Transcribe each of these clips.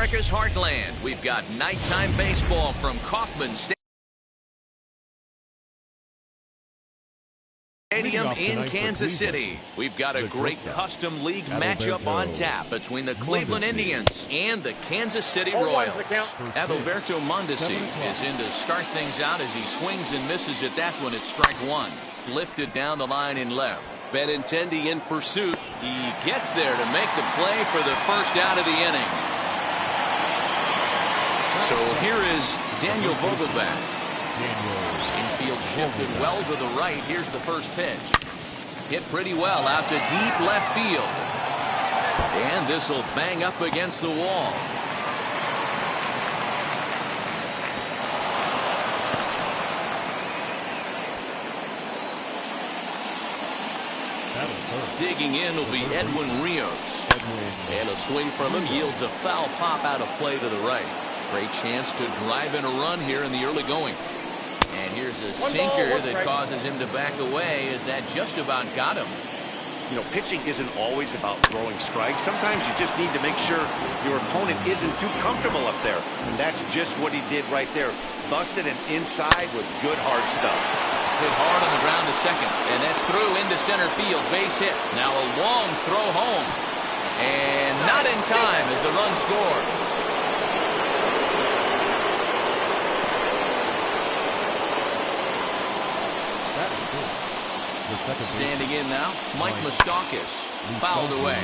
America's heartland. We've got nighttime baseball from Kauffman Stadium in Kansas City. We've got a great custom league matchup on tap between the Cleveland Indians and the Kansas City Royals. Adalberto Mondesi is in to start things out as he swings and misses at that one at strike one. Lifted down the line in left. Benintendi in pursuit. He gets there to make the play for the first out of the inning. So here is Daniel Vogelbach. Infield shifted well to the right. Here's the first pitch. Hit pretty well out to deep left field. And this will bang up against the wall. Digging in will be Edwin Rios. And a swing from him yields a foul pop out of play to the right. Great chance to drive in a run here in the early going. And here's a sinker that causes him to back away as that just about got him. You know, pitching isn't always about throwing strikes. Sometimes you just need to make sure your opponent isn't too comfortable up there. And that's just what he did right there. Busted and inside with good hard stuff. Hit hard on the ground to second. And that's through into center field. Base hit. Now a long throw home. And not in time as the run scores. Standing in now, Mike Moustakas, fouled away.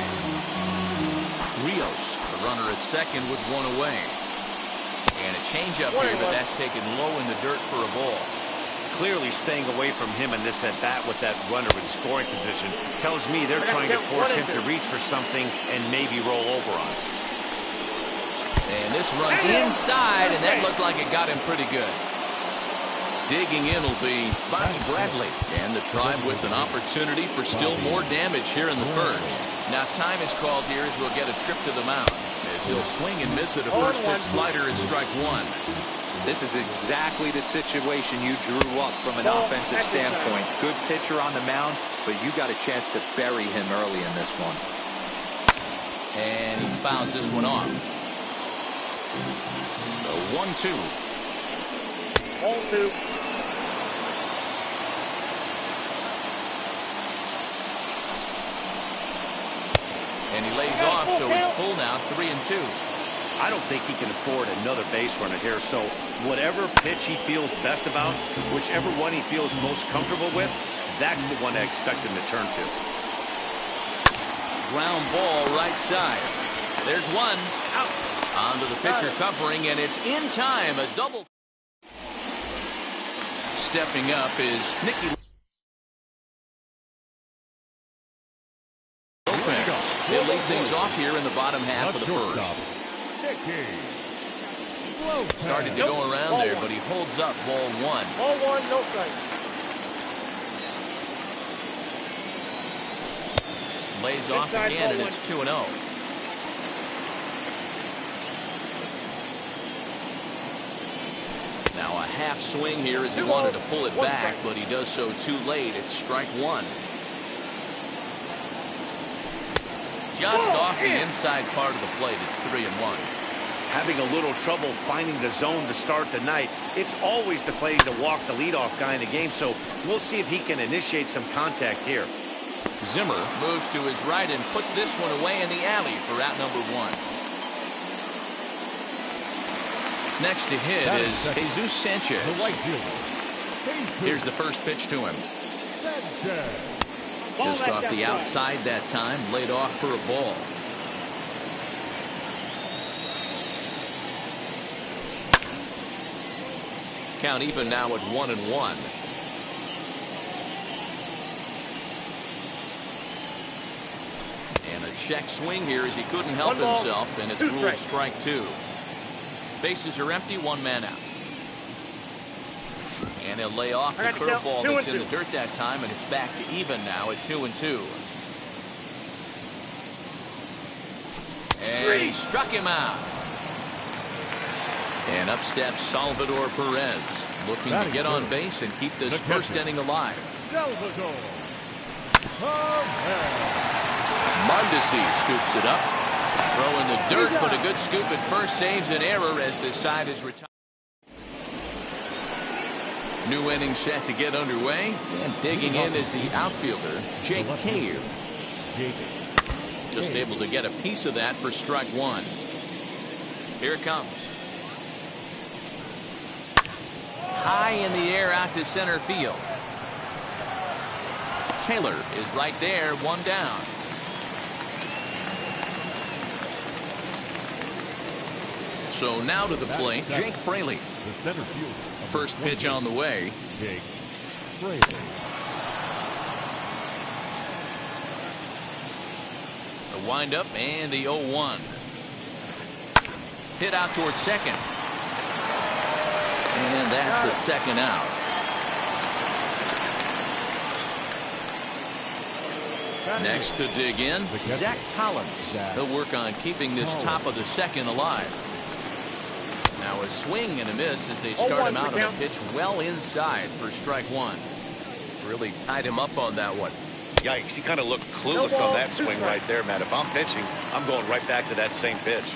Rios, the runner at second with one away. And a changeup here, but that's taken low in the dirt for a ball. Clearly staying away from him in this at-bat with that runner in scoring position tells me they're trying to force him to reach for something and maybe roll over on it. And this runs inside, and that looked like it got him pretty good. Digging in will be Bobby Bradley, and the Tribe with an opportunity for still more damage here in the first. Now time is called here as we'll get a trip to the mound as he'll swing and miss at a first pitch slider at strike one. This is exactly the situation you drew up from an offensive standpoint. Good pitcher on the mound, but you got a chance to bury him early in this one. And he fouls this one off. The 1-2. 0-2. And he lays off, so it's full now, 3-2. I don't think he can afford another base runner here, so whatever pitch he feels best about, whichever one he feels most comfortable with, that's the one I expect him to turn to. Ground ball right side. There's one. Out. Onto the pitcher covering, and it's in time. A double. Stepping up is Nicky. They'll lead things off here in the bottom half of the first. Started to go around there, but he holds up ball one. Ball one, no strike. Lays off again, and it's 2-0. Now a half swing here as he wanted to pull it back, but he does so too late. It's strike one. Just off the inside part of the plate. It's 3-1. Having a little trouble finding the zone to start the night. It's always deflating to walk the leadoff guy in the game, so we'll see if he can initiate some contact here. Zimmer moves to his right and puts this one away in the alley for out number one. Next to hit is Jesus Sanchez. Here's the first pitch to him. Just off the outside that time, laid off for a ball. Count even now at 1-1. And a check swing here as he couldn't help himself, and it's ruled strike two. Bases are empty, one man out. And he'll lay off the curveball that's in the dirt that time, and it's back to even now at 2-2. And he struck him out. And up steps Salvador Perez, looking to get on base and keep this first inning alive. Mondesi scoops it up. Throw in the dirt, but a good scoop at first saves an error as this side is retired. New inning set to get underway, and digging in is the outfielder, Kc. Just able to get a piece of that for strike one. Here it comes. High in the air out to center field. Taylor is right there, one down. So now to the plate, Jake Fraley. The center fielder. First pitch on the way. Jake Fraley. The windup and the 0-1. Hit out towards second. And that's the second out. Next to dig in, Zach Collins. He'll work on keeping this top of the second alive. Now a swing and a miss as they start him out on a pitch well inside for strike one. Really tied him up on that one. Yikes, he kind of looked clueless on that swing right there, Matt. If I'm pitching, I'm going right back to that same pitch.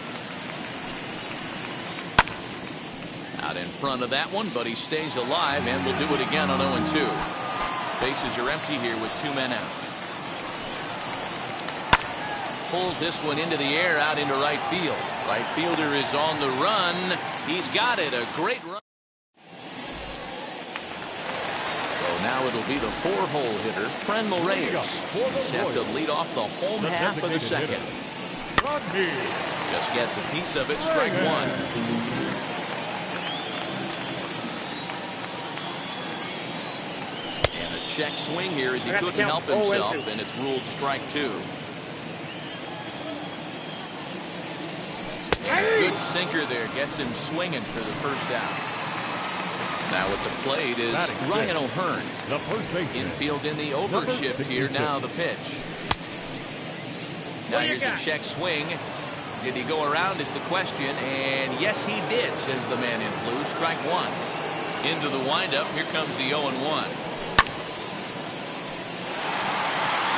Out in front of that one, but he stays alive and will do it again on 0-2. Bases are empty here with 2 men out. Pulls this one into the air out into right field. Right fielder is on the run. He's got it. A great run. So now it'll be the 4-hole hitter, Fraley Reyes. Set to lead off the home half of the second. Just gets a piece of it, strike one. And a check swing here as he couldn't help himself, and it's ruled strike two. Good sinker there, gets him swinging for the first out. Now at the plate is Ryan O'Hearn. The first baseman. Infield in the overshift here. Now the pitch. Now here's a check swing. Did he go around is the question, and yes he did, says the man in blue. Strike one. Into the windup. Here comes the 0-1.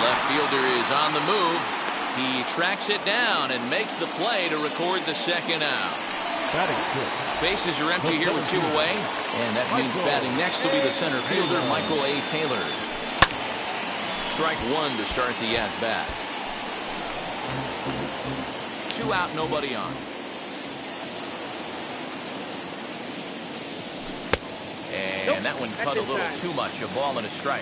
Left fielder is on the move. He tracks it down and makes the play to record the second out. Bases are empty here with 2 away, and that means batting next will be the center fielder, Michael A. Taylor. Strike one to start the at-bat. 2 out, nobody on. And that one cut a little too much, a ball and a strike.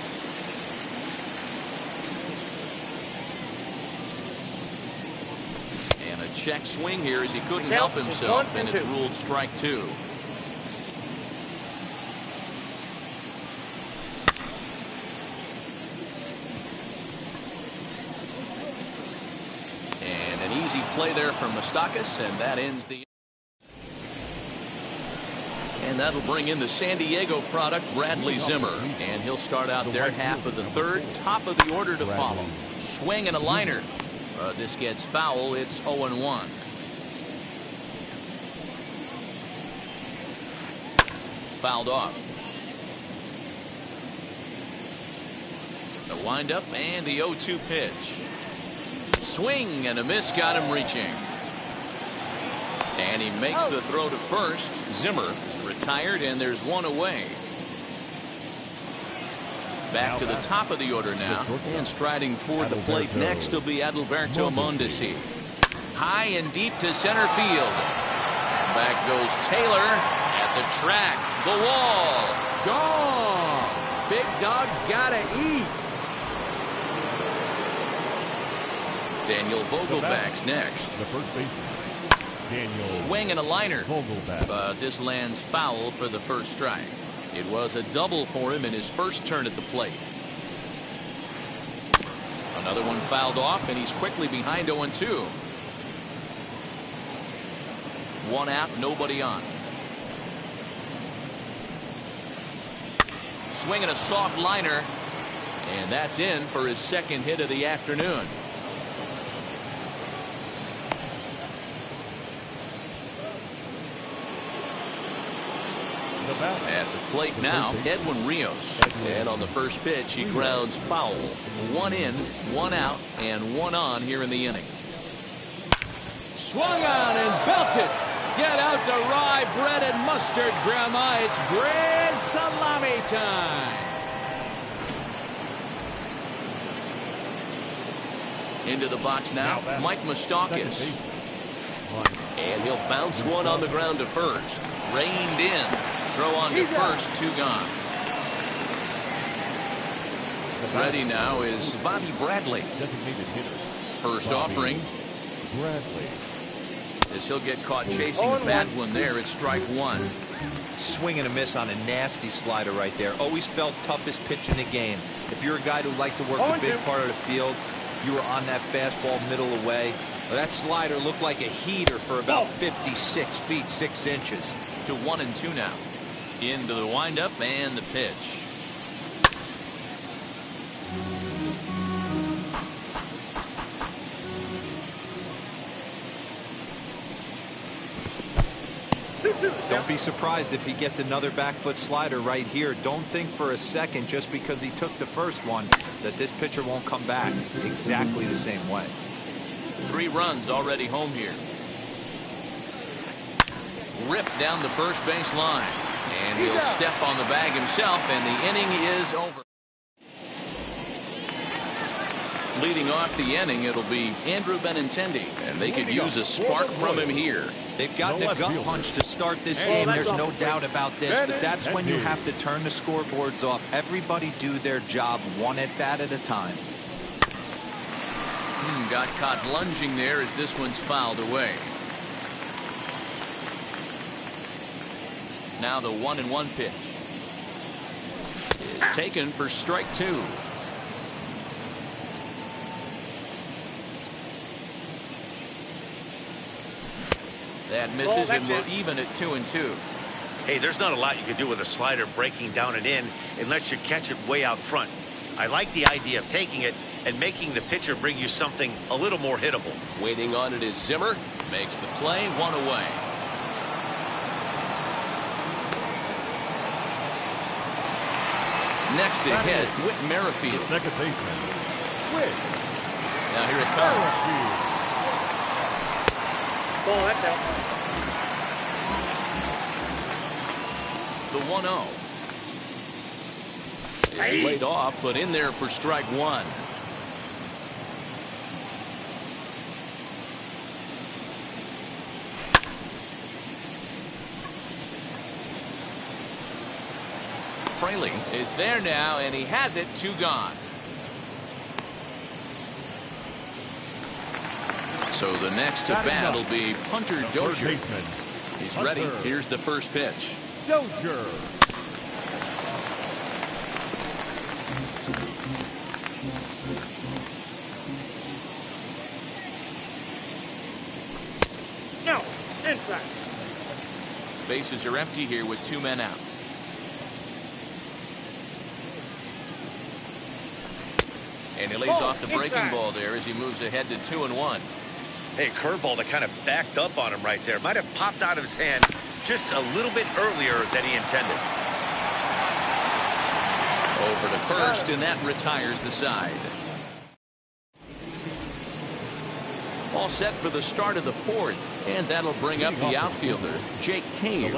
Check swing here as he couldn't help himself, and it's ruled strike two. And an easy play there from Moustakas, and that ends the. And that'll bring in the San Diego product, Bradley Zimmer, and he'll start out their half of the third. Top of the order to follow. Swing and a liner. This gets foul. It's 0-1. Fouled off. The windup and the 0-2 pitch. Swing and a miss got him reaching. And he makes the throw to first. Zimmer is retired, and there's one away. Back to the top of the order now, and striding toward the plate next will be Adalberto Mondesi. High and deep to center field. Back goes Taylor at the track. The wall. Gone. Big dog's gotta eat. Daniel Vogelback's next. The first baseman. Daniel. Swing and a liner. Vogelback. But this lands foul for the first strike. It was a double for him in his first turn at the plate. Another one fouled off, and he's quickly behind 0-2. 1 out, nobody on. Swinging a soft liner, and that's in for his second hit of the afternoon. At the plate now, Edwin Rios. And on the first pitch, he grounds foul. 1 in, 1 out, and 1 on here in the inning. Swung on and belted. Get out the rye bread and mustard, Grandma. It's grand salami time. Into the box now, Mike Moustakas. And he'll bounce one on the ground to first. Reined in. Throw on to first, 2 gone. Ready now is Bobby Bradley. First offering. Bradley. As he'll get caught chasing a bad one there, it's strike 1. Swing and a miss on a nasty slider right there. Always felt toughest pitch in the game. If you're a guy who liked to work the big part of the field, you were on that fastball middle away. Well, that slider looked like a heater for about 56 feet 6 inches. To 1-2 now. Into the windup and the pitch. Don't be surprised if he gets another back foot slider right here. Don't think for a second, just because he took the first one, that this pitcher won't come back exactly the same way. 3 runs already home here. Ripped down the first base line. And he'll step on the bag himself, and the inning is over. Leading off the inning, it'll be Andrew Benintendi, and they could use a spark from him here. They've gotten a gut punch to start this game. There's no doubt about this, but that's when you have to turn the scoreboards off. Everybody do their job 1 at-bat at a time. Got caught lunging there as this one's fouled away. Now the 1-1 pitch is taken for strike 2. That misses, and we're even at 2-2. Hey, there's not a lot you can do with a slider breaking down and in unless you catch it way out front. I like the idea of taking it and making the pitcher bring you something a little more hittable. Waiting on it is Zimmer. Makes the play, 1 away. Next to hit, Whit Merrifield. Second baseman. Whit. Now here it comes. Ball, that's out. The 1-0. It's laid off, but in there for strike 1. Fraley is there now, and he has it, 2 gone. So the next to bat will be punter Dozier. He's ready. Here's the first pitch. Dozier. No, inside. Bases are empty here with 2 men out. And he lays off the breaking ball there as he moves ahead to 2-1. Hey, curveball that kind of backed up on him right there. Might have popped out of his hand just a little bit earlier than he intended. Over to first, and that retires the side. All set for the start of the 4th, and that'll bring up the outfielder, Jake Cave.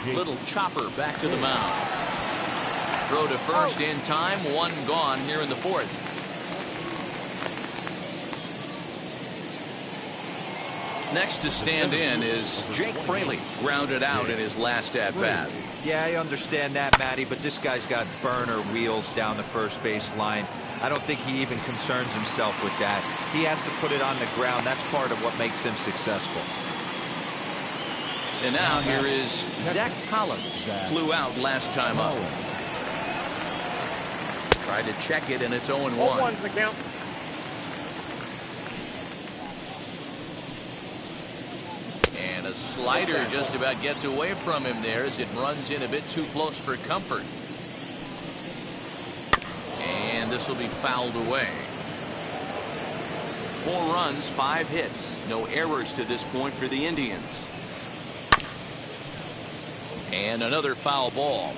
Little chopper back to the mound. Throw to first in time, 1 gone here in the 4th. Next to stand in is Jake Fraley, grounded out in his last at-bat. Yeah, I understand that, Matty, but this guy's got burner wheels down the first base line. I don't think he even concerns himself with that. He has to put it on the ground. That's part of what makes him successful. And now here is Zach Collins. Flew out last time up. Tried to check it, and it's 0-1. 0-1's the count. And a slider just about gets away from him there as it runs in a bit too close for comfort. And this will be fouled away. 4 runs, 5 hits. No errors to this point for the Indians. And another foul ball.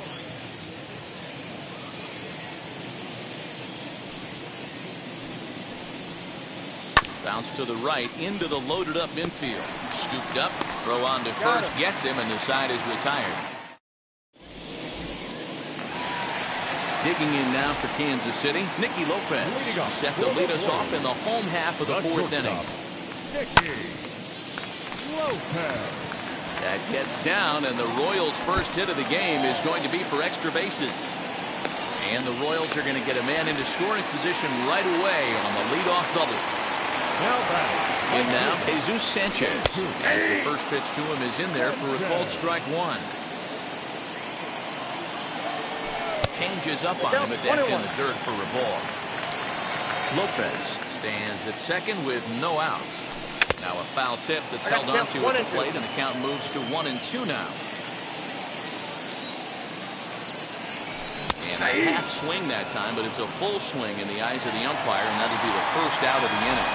Bounce to the right into the loaded up infield. Scooped up, throw on to first, gets him, and the side is retired. Digging in now for Kansas City, Nicky Lopez set to lead us off in the home half of the fourth inning. Kc Vs That gets down, and the Royals' first hit of the game is going to be for extra bases. And the Royals are going to get a man into scoring position right away on the leadoff double. In now, Jesus Sanchez, as the first pitch to him is in there for a called strike one. Changes up on him, but that's in the dirt for a ball. Lopez stands at second with no outs. Now a foul tip that's held onto at the plate, and the count moves to 1-2 now. And a half swing that time, but it's a full swing in the eyes of the umpire, and that'll be the first out of the inning.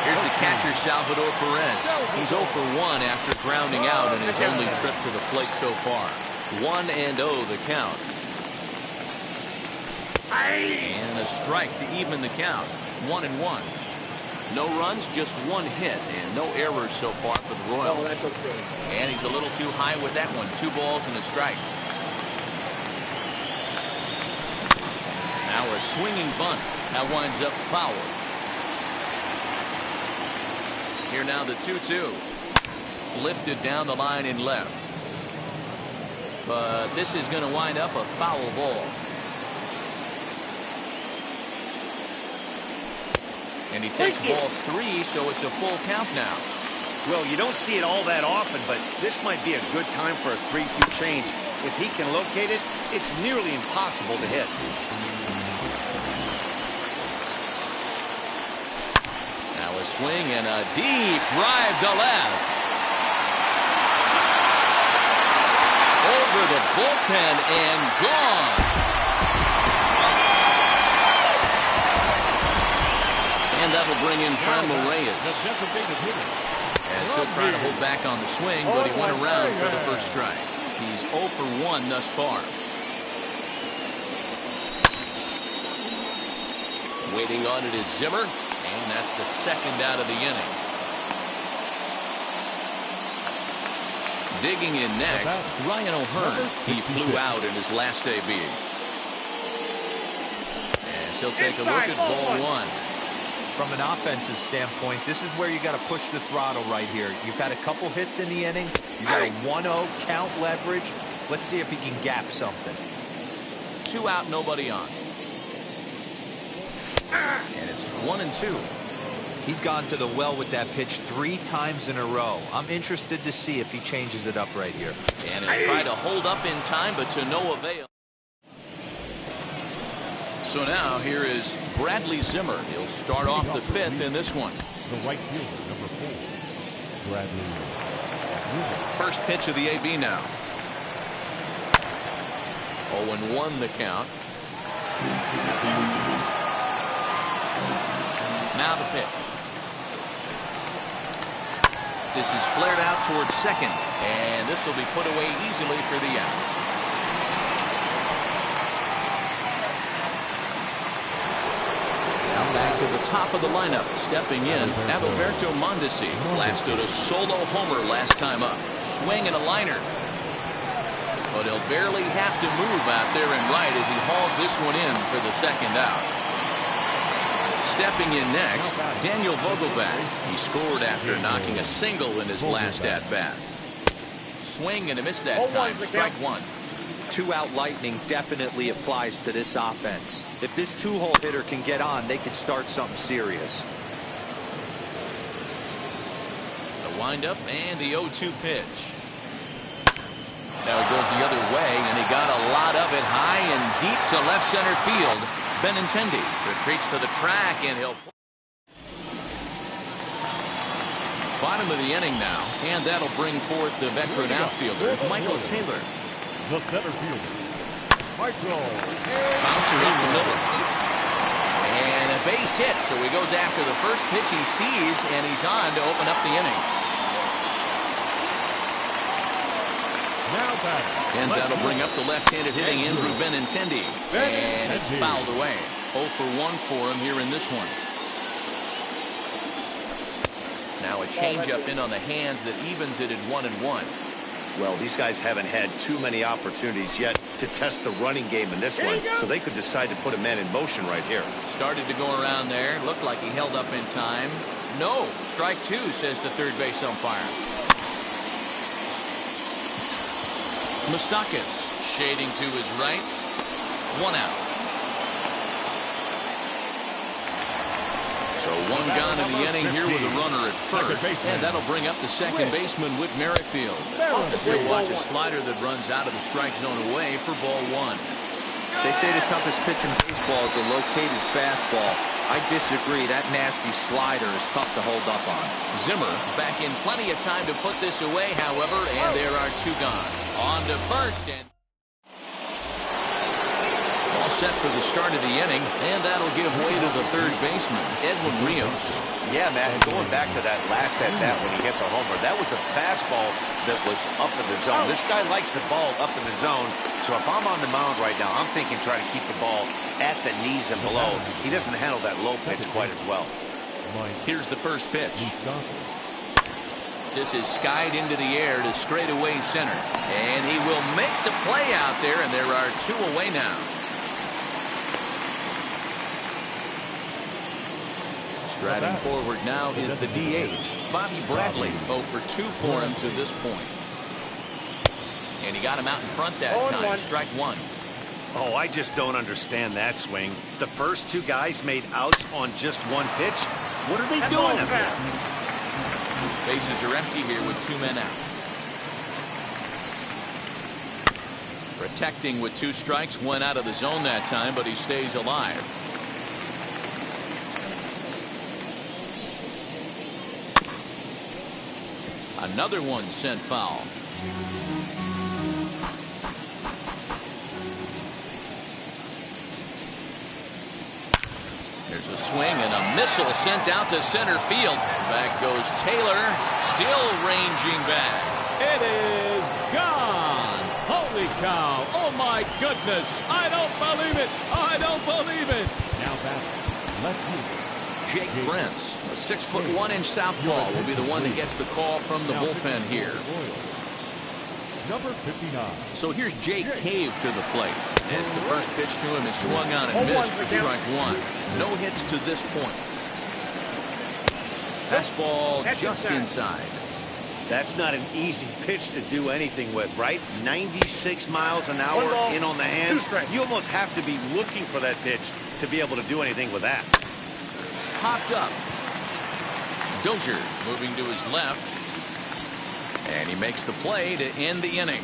Here's the catcher, Salvador Perez. He's 0 for 1 after grounding out in his only trip to the plate so far. 1-0 the count. And a strike to even the count. 1-1. No runs, just one hit, and no errors so far for the Royals. And he's a little too high with that one. 2 balls and a strike. Now a swinging bunt. That winds up foul. Here now the 2-2. Lifted down the line in left. But this is going to wind up a foul ball. And he takes ball 3, so it's a full count now. Well, you don't see it all that often, but this might be a good time for a 3-2 change. If he can locate it, it's nearly impossible to hit. Now a swing and a deep drive to left. Over the bullpen and gone. And that'll bring in Fraley as he'll try to hold back on the swing, but he went around for the first strike. He's 0 for 1 thus far. Waiting on it is Zimmer, and that's the second out of the inning. Digging in next, Ryan O'Hearn. He flew out in his last AB. As he'll take a look at ball 1. From an offensive standpoint, this is where you got to push the throttle right here. You've had a couple hits in the inning. You got a 1-0 count leverage. Let's see if he can gap something. 2 out, nobody on. And it's 1-2. He's gone to the well with that pitch 3 times in a row. I'm interested to see if he changes it up right here. And he'll try to hold up in time, but to no avail. So now here is Bradley Zimmer. He'll start off the 5th in this one. The right fielder, number 4, Bradley Zimmer. First pitch of the AB now. 0-1 the count. Now the pitch. This is flared out towards second, and this will be put away easily for the out. Back to the top of the lineup, stepping in, Adalberto Mondesi blasted a solo homer last time up. Swing and a liner. But he'll barely have to move out there in right as he hauls this one in for the second out. Stepping in next, Daniel Vogelbach. He scored after knocking a single in his last at-bat. Swing and a miss that time, strike 1. 2-out lightning definitely applies to this offense. If this 2-hole hitter can get on, they could start something serious. The windup and the 0-2 pitch. Now it goes the other way, and he got a lot of it high and deep to left center field. Benintendi retreats to the track, and he'll... Bottom of the inning now, and that'll bring forth the veteran outfielder, Michael Taylor. The center fielder, Michael. Bouncing up the middle. And a base hit, so he goes after the first pitch he sees, and he's on to open up the inning. And that'll bring up the left-handed hitting Andrew Benintendi. And it's fouled away. 0 for 1 for him here in this one. Now a changeup in on the hands that evens it at 1-1. Well, these guys haven't had too many opportunities yet to test the running game in this one, so they could decide to put a man in motion right here. Started to go around there. Looked like he held up in time. No, strike two, says the third base umpire. Moustakas shading to his right. 1 out. So 1 gone in the inning here with a runner at first. And that'll bring up the second baseman, Whit Merrifield. As he'll watch a slider that runs out of the strike zone away for ball 1. They say the toughest pitch in baseball is a located fastball. I disagree. That nasty slider is tough to hold up on. Zimmer back in plenty of time to put this away, however, and there are 2 gone. On to first, and all set for the start of the inning, and that'll give way to the third baseman, Edwin Rios. Yeah, Matt, and going back to that last at-bat when he hit the homer, that was a fastball that was up in the zone. This guy likes the ball up in the zone, so if I'm on the mound right now, I'm thinking try to keep the ball at the knees and below. He doesn't handle that low pitch quite as well. Here's the first pitch. This is skied into the air to straightaway center, and he will make the play out there, and there are 2 away now. Striding forward now is the DH, Bobby Bradley. 0 for 2 for him to this point. And he got him out in front that time. Strike 1. Oh, I just don't understand that swing. The first 2 guys made outs on just 1 pitch. What are they doing up there? Bases are empty here with 2 men out. Protecting with 2 strikes, 1 out of the zone that time, but he stays alive. Another one sent foul. There's a swing and a missile sent out to center field. Back goes Taylor, still ranging back. It is gone. Holy cow. Oh, my goodness. I don't believe it. I don't believe it. Now back, left fielder. Jake Brentz, a 6'1" southpaw, will be the one that gets the call from the bullpen here. Number 59. So here's Jake Cave to the plate. As the first pitch to him is swung on and missed for strike 1. No hits to this point. Fastball just inside. That's not an easy pitch to do anything with, right? 96 miles an hour in on the hands. You almost have to be looking for that pitch to be able to do anything with that. Popped up. Dozier moving to his left. And he makes the play to end the inning.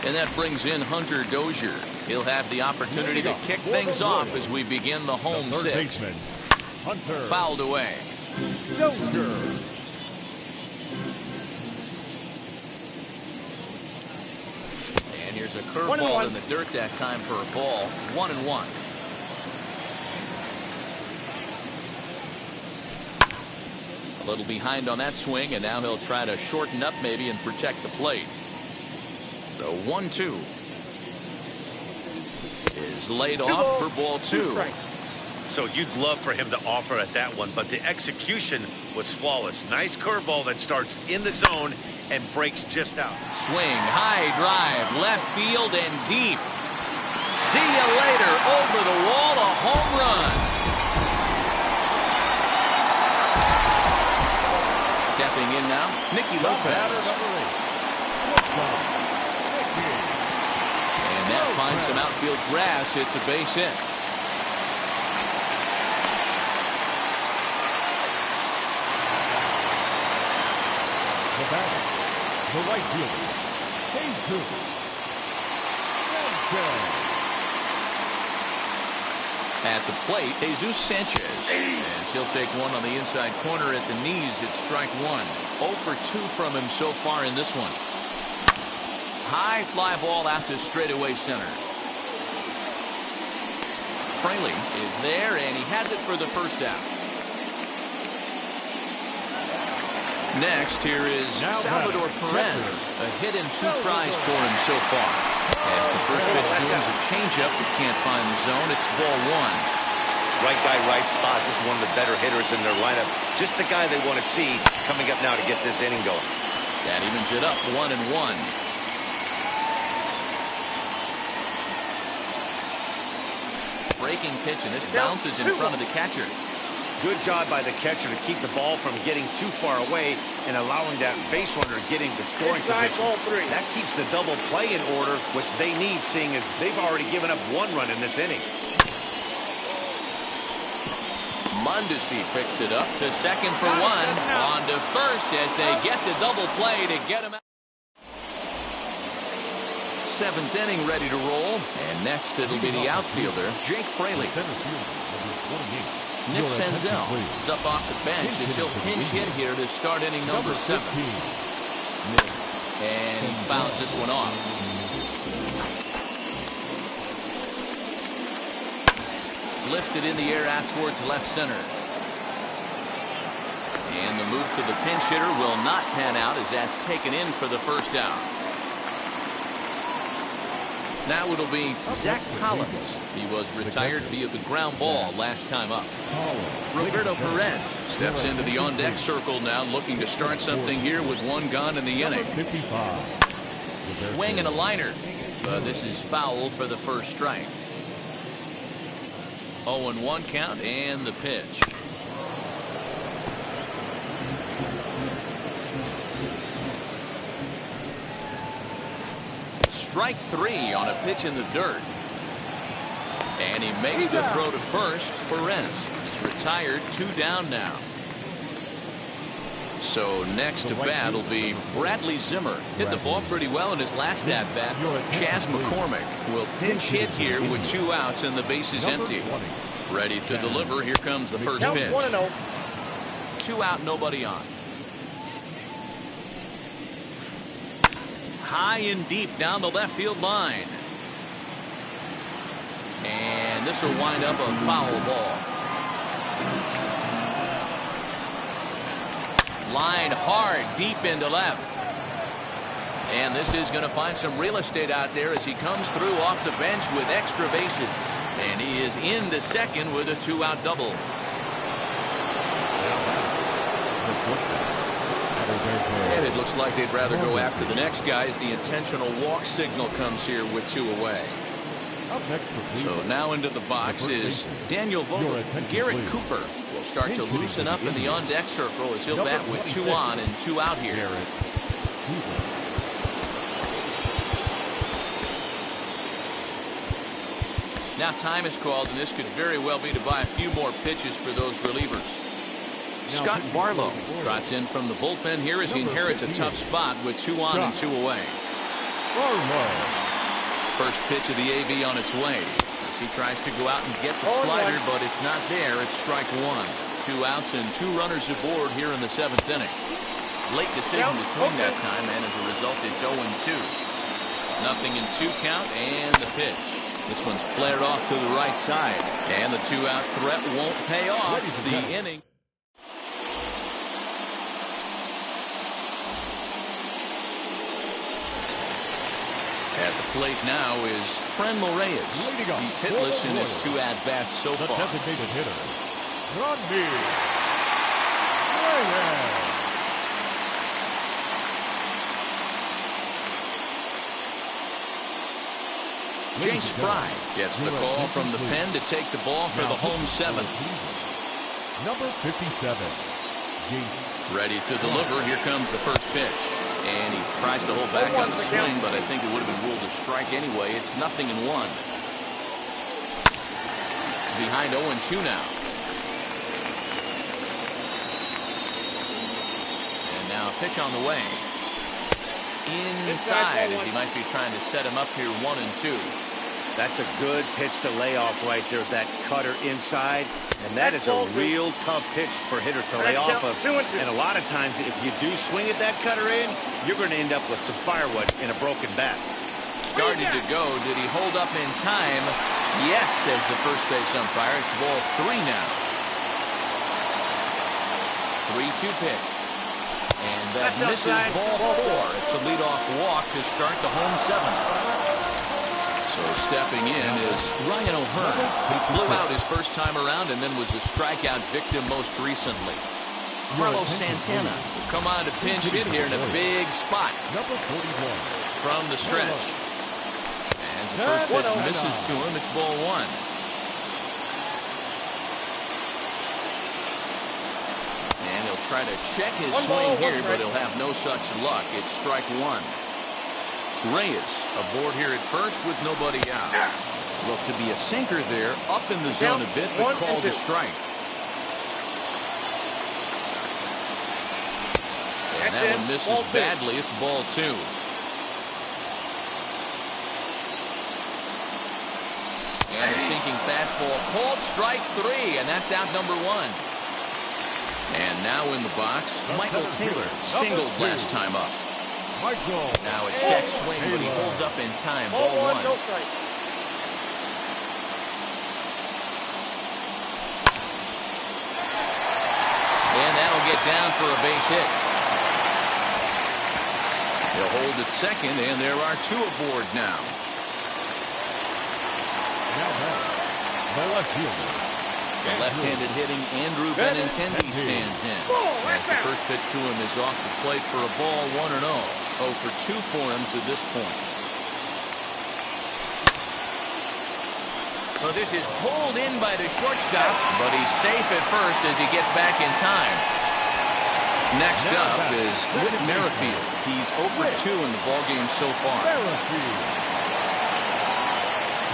And that brings in Hunter Dozier. He'll have the opportunity to kick things off as we begin the home sixth. Hunter. Fouled away. Dozier. And here's a curveball in the dirt that time for a ball. 1-1. A little behind on that swing, and now he'll try to shorten up maybe and protect the plate. The 1-2 is laid off for ball 2. So you'd love for him to offer at that one, but the execution was flawless. Nice curveball that starts in the zone and breaks just out. Swing, high drive, left field and deep. See you later. Over the wall, a home run. Stepping in now, Nicky Lopez. And that finds some outfield grass. It's a base hit. The right fielder, Jesus. At the plate, Jesus Sanchez. As he'll take one on the inside corner at the knees. It's strike 1. 0 for 2 from him so far in this one. High fly ball out to straightaway center. Fraley is there, and he has it for the first out. Next, here is Salvador Perez. A hit and 2 tries for him so far. As the first pitch to him is a changeup that can't find the zone. It's ball 1. Right guy, right spot. This is one of the better hitters in their lineup. Just the guy they want to see coming up now to get this inning going. That evens it up 1-1. Breaking pitch, and this bounces in front of the catcher. Good job by the catcher to keep the ball from getting too far away and allowing that base runner to get into scoring position. That keeps the double play in order, which they need, seeing as they've already given up 1 run in this inning. Mondesi picks it up to second for 1. On to first as they get the double play to get him out. 7th inning ready to roll. And next it'll be the outfielder, Jake Fraley. Nick Senzel is up off the bench as he'll pinch hit here to start inning number 7. And he fouls this one off. Lifted in the air out towards left center. And the move to the pinch hitter will not pan out as that's taken in for the first out. Now it'll be Zach Collins. He was retired via the ground ball last time up. Roberto Perez steps into the on-deck circle now, looking to start something here with 1 gone in the inning. Swing and a liner, but this is foul for the first strike. 0-1 count and the pitch. Strike 3 on a pitch in the dirt. And he makes the throw to first. Perez is retired, 2 down now. So next to bat will be Bradley Zimmer. Hit the ball pretty well in his last at-bat. Chas McCormick will pinch hit here with 2 outs and the base is empty. Ready to deliver. Here comes the first pitch. 2 out, nobody on. High and deep down the left field line. And this will wind up a foul ball. Line hard deep into left. And this is going to find some real estate out there as he comes through off the bench with extra bases. And he is into second with a 2-out double. And it looks like they'd rather go after the next guy as the intentional walk signal comes here with 2 away. So now into the box is Daniel Vogel. Garrett Cooper will start to loosen up in the on-deck circle as he'll bat with 2 on and 2 out here. Now time is called, and this could very well be to buy a few more pitches for those relievers. Scott Barlow trots in from the bullpen here as he inherits a tough spot with 2 on and 2 away. First pitch of the AV on its way as he tries to go out and get the slider, but it's not there. It's strike 1. 2 outs and 2 runners aboard here in the 7th inning. Late decision to swing that time, and as a result, it's 0-2. 0-2 count and the pitch. This one's flared off to the right side, and the 2-out threat won't pay off. The inning. At the plate now is Franmil Reyes. He's hitless in his 2 at-bats so far. The designated hitter, Franmil Reyes. Jay Spry gets the call from the pen to take the ball for the home 7th. Number 57. Ready to deliver. Here comes the first pitch. And he tries to hold back on the swing, but I think it would have been ruled a strike anyway. It's 0-1. Behind 0-2 now. And now pitch on the way. Inside as he might be trying to set him up here 1-2. That's a good pitch to lay off right there, that cutter inside. And that is a real tough pitch for hitters to lay off of. And a lot of times, if you do swing at that cutter in, you're going to end up with some firewood and a broken bat. Started to go. Did he hold up in time? Yes, says the first base umpire. It's ball 3 now. 3-2 pitch. And that misses ball 4. It's a leadoff walk to start the home 7th. So stepping in is Ryan O'Hearn. He flew out his first time around and then was a strikeout victim most recently. Carlos Santana will come on to pinch hit here in a big spot. Number 41. From the stretch. As the first pitch misses to him, it's ball one. And he'll try to check his swing here, but he'll have no such luck. It's strike one. Reyes aboard here at first with nobody out. Looked to be a sinker there, up in the zone a bit, but called a strike. And that one misses badly. It's ball two. And a sinking fastball called strike three, and that's out number one. And now in the box, Michael Taylor singled last time up. Now a check swing, but he holds up in time. Ball one. And that'll get down for a base hit. He'll hold at second, and there are two aboard now. The left fielder. The left-handed hitting Andrew Benintendi stands in. As the first pitch to him is off the plate for a ball, 1-0. 0 for 2 for him to this point. So this is pulled in by the shortstop, but he's safe at first as he gets back in time. Next up is Whit Merrifield. He's 0 for 2 in the ballgame so far.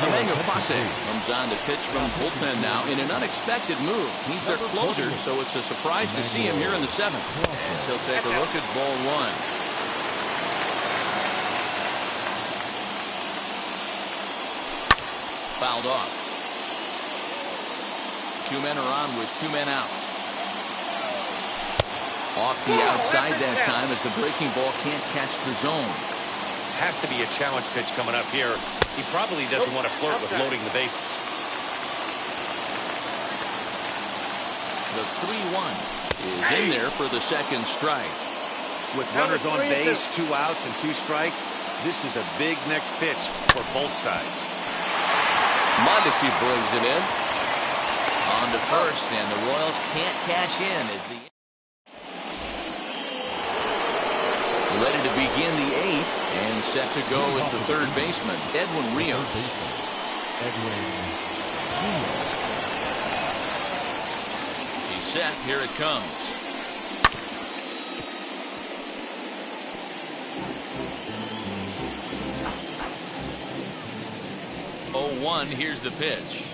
Emmanuel Passe comes on to pitch from the bullpen now in an unexpected move. He's their closer, so it's a surprise to see him here in the 7th. And he'll take a look at ball one. Fouled off. 2 men are on with 2 men out. Off the outside that time as the breaking ball can't catch the zone. Has to be a challenge pitch coming up here. He probably doesn't want to flirt with loading the bases. The 3-1 is in there for the second strike. With runners on base, 2 outs and 2 strikes, this is a big next pitch for both sides. Mondesi brings it in. On to first, and the Royals can't cash in as the ready to begin the 8th and set to go as the third baseman, Edwin Rios. He's set. Here it comes. 0-1. Here's the pitch.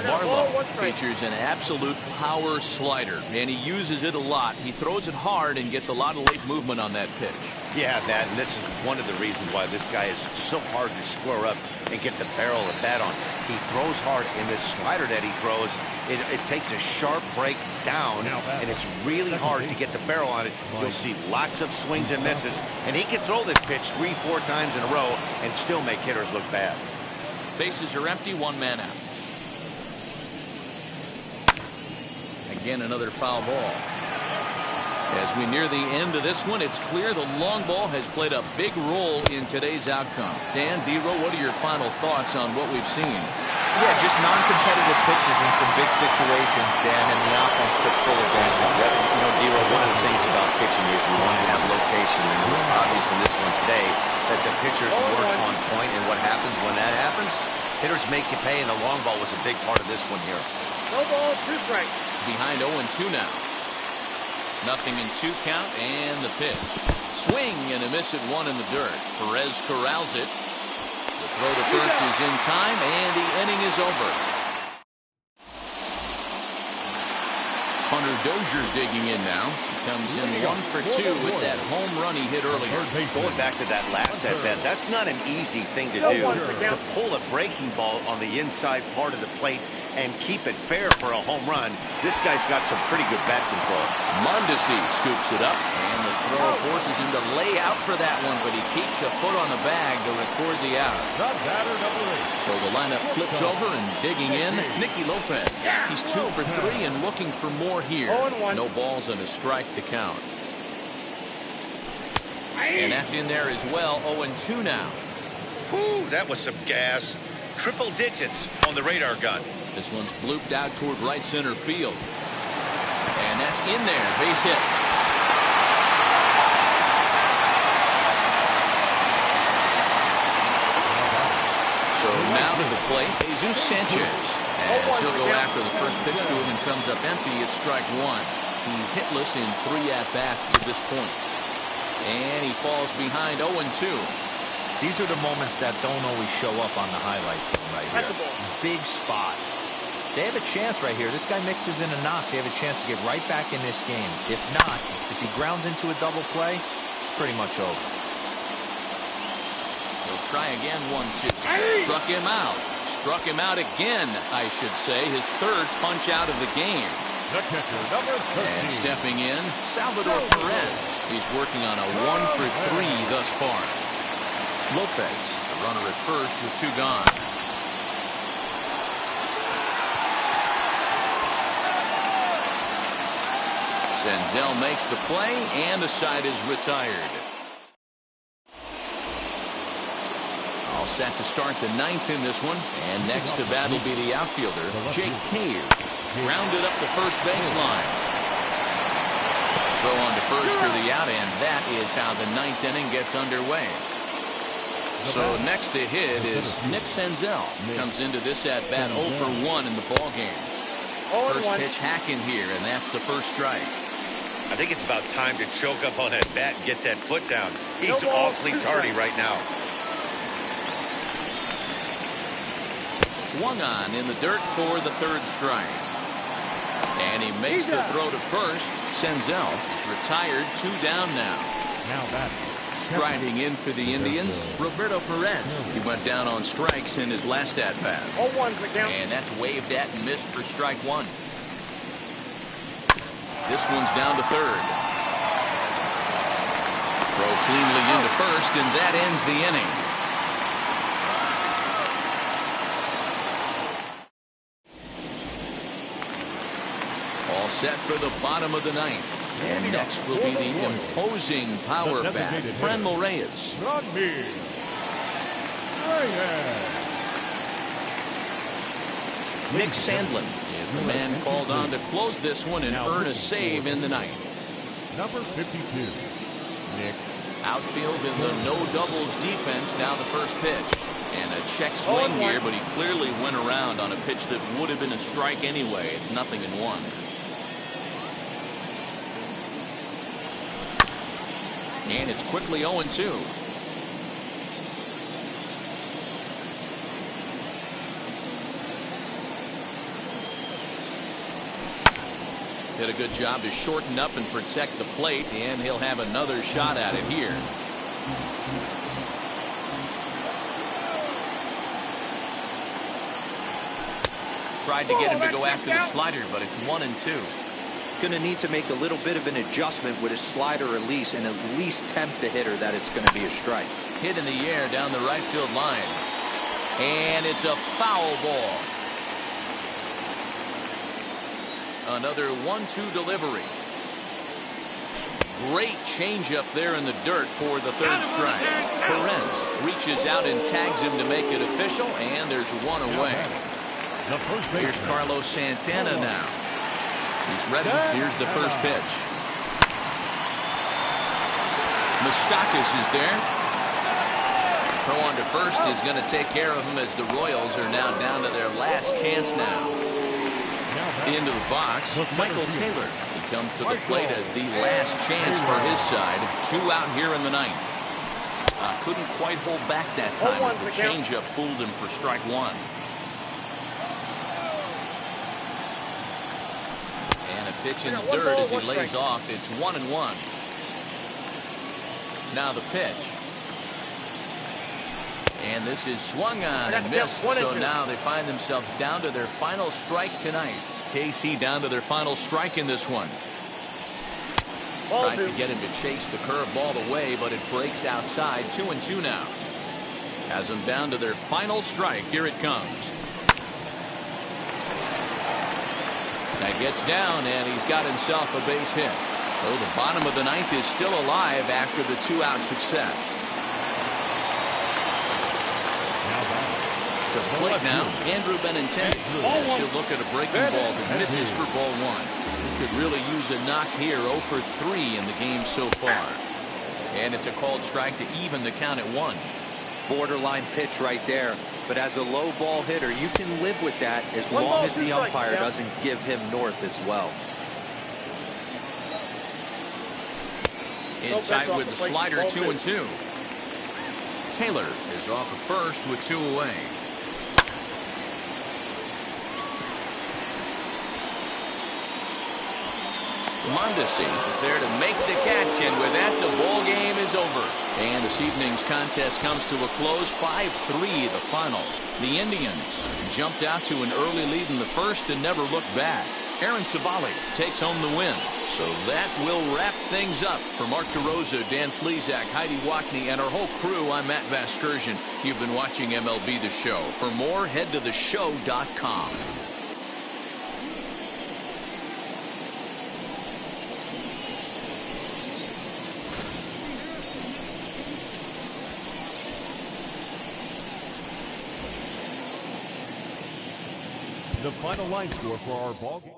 Barlow features an absolute power slider, and he uses it a lot. He throws it hard and gets a lot of late movement on that pitch. Yeah, Matt, and this is one of the reasons why this guy is so hard to square up and get the barrel of bat on. He throws hard, and this slider that he throws, it takes a sharp break down, and it's really hard to get the barrel on it. You'll see lots of swings and misses, and he can throw this pitch 3-4 times in a row and still make hitters look bad. Bases are empty, 1 man out. Again, another foul ball. As we near the end of this one, it's clear the long ball has played a big role in today's outcome. Dan, D-Row, what are your final thoughts on what we've seen? Yeah, just non-competitive pitches in some big situations, Dan, and the offense took full advantage. You know, D-Row, one of the things about pitching is you want to have location, and it was obvious in this one today that the pitchers weren't on point, and what happens when that happens? Hitters make you pay, and the long ball was a big part of this one here. No ball, 2 strikes. Behind 0-2 now. Nothing in 2 count, and the pitch. Swing and a miss at 1 in the dirt. Perez corrals it. The throw to first is in time, and the inning is over. Hunter Dozier digging in now. He comes in 1 for 2 with that home run he hit earlier. Going back to that last at-bat, that's not an easy thing to do, to pull a breaking ball on the inside part of the plate and keep it fair for a home run. This guy's got some pretty good bat control. Mondesi scoops it up, and the throw forces him to lay out for that one, but he keeps a foot on the bag to record the out. So the lineup flips over, and digging in, Nicky Lopez. He's 2 for 3 and looking for more here. No balls and a strike to count. And that's in there as well. 0-2 now. Whoo, that was some gas. Triple digits on the radar gun. This one's blooped out toward right center field. And that's in there. Base hit. So now to the plate, Jesus Sanchez. As he'll go after the first pitch to him and comes up empty. It's strike one. He's hitless in 3 at-bats to this point. And he falls behind 0-2. These are the moments that don't always show up on the highlight film right here. Big spot. They have a chance right here. This guy mixes in a knock. They have a chance to get right back in this game. If not, if he grounds into a double play, it's pretty much over. He'll try again, 1-2. Struck him out. Struck him out again, I should say. His third punch out of the game. The catcher, number 13. And stepping in, Salvador Perez. He's working on a 1-for-3 thus far. Lopez, the runner at first with 2 gone. Senzel makes the play, and the side is retired. All set to start the 9th in this one, and next to bat will be the outfielder, Jake Cave. Rounded up the first baseline. Throw on to first for the out, and that is how the 9th inning gets underway. So next to hit is Nick Senzel. Comes into this at bat 0 for 1 in the ball game. First pitch hacking here, and that's the first strike. I think it's about time to choke up on that bat and get that foot down. He's awfully tardy right now. Swung on in the dirt for the 3rd strike. And he makes the throw to first. Senzel is retired, 2 down now. Now that. Striding in for the Indians, Roberto Perez. He went down on strikes in his last at-bat. And that's waved at and missed for strike 1. This one's down to 3rd. Throw cleanly into first, and that ends the inning. All set for the bottom of the 9th. And next will be the imposing power bat, Franmil Reyes. Nick Sandlin is the man called on to close this one and earn a save in the 9th. Number 52, Nick. Outfield in the no doubles defense. Now the first pitch. And a check swing here, but he clearly went around on a pitch that would have been a strike anyway. It's 0-1. And it's quickly 0-2. Did a good job to shorten up and protect the plate, and he'll have another shot at it here. Tried to get him to go after the slider, but it's 1-2. Going to need to make a little bit of an adjustment with his slider release and at least tempt the hitter that it's going to be a strike. Hit in the air down the right field line. And it's a foul ball. Another 1-2 delivery. Great changeup there in the dirt for the 3rd strike. Perez reaches out and tags him to make it official, and there's 1 away. Here's Carlos Santana now. He's ready. Here's the first pitch. Moustakas is there. Throw on to first is going to take care of him as the Royals are now down to their last chance now. Into the box, Michael Taylor. He comes to the plate as the last chance for his side. 2 out here in the 9th. Couldn't quite hold back that time as the changeup fooled him for strike 1. And a pitch in the dirt as he lays off. It's 1-1. Now the pitch. And this is swung on and missed. So now they find themselves down to their final strike tonight. KC down to their final strike in this one. Tried to get him to chase the curveball away, but it breaks outside. 2-2 now. Has them down to their final strike. Here it comes. That gets down, and he's got himself a base hit. So the bottom of the 9th is still alive after the 2-out success. To the plate now, Andrew Benintendi. As he'll look at a breaking ball that misses for ball one. He could really use a knock here. 0 for 3 in the game so far. And it's a called strike to even the count at 1. Borderline pitch right there. But as a low ball hitter, you can live with that as long as the umpire doesn't give him north as well. Inside with the slider, 2-2. Taylor is off of first with 2 away. Mondesi is there to make the catch, and with that, the ball game is over. And this evening's contest comes to a close, 5-3 the final. The Indians jumped out to an early lead in the first and never looked back. Aaron Savali takes home the win. So that will wrap things up. For Mark DeRosa, Dan Plesac, Heidi Wackney, and our whole crew, I'm Matt Vasgersian. You've been watching MLB The Show. For more, head to theshow.com. The final line score for our ball game.